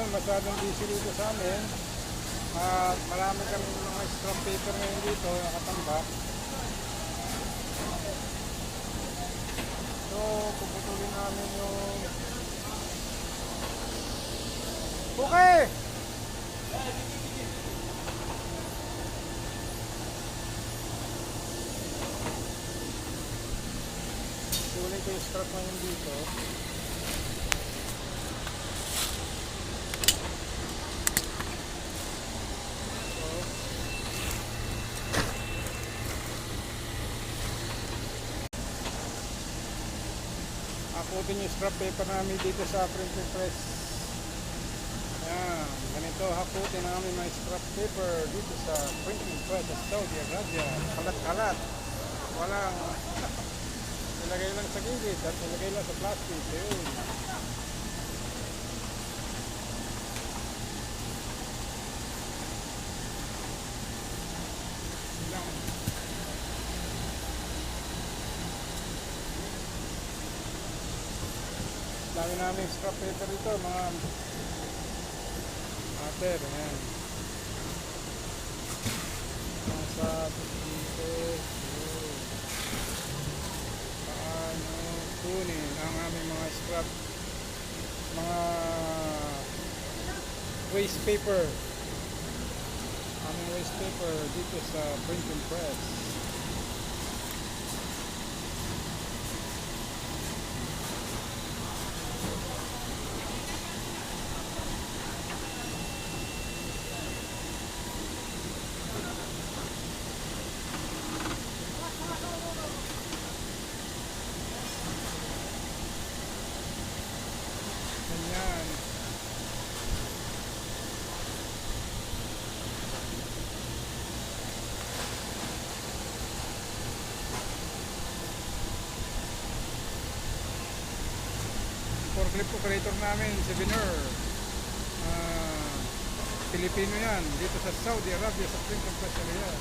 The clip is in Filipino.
masyadong busy dito sa amin. At marami kami mga scrap paper ngayon dito, nakatambak. So, puputulin namin yung... Okay! Puputulin ko yung scrap ngayon dito. Hakutin yung scrap paper namin dito sa printing press. Ayan, ganito hakutin namin mga scrap paper dito sa printing press sa Saudi Arabia. Kalat-kalat. Walang ilagay lang sa gilid at ilagay lang sa plastic. Ayun. Dami namin scrap paper dito, mga ater, ayan. Nasa dito, paano kunin ang aming mga scrap, mga waste paper. Aming waste paper dito sa printing press. Ganyan. Forklift operator namin, si Viner. Pilipino yan, dito sa Saudi Arabia, sa printing press area.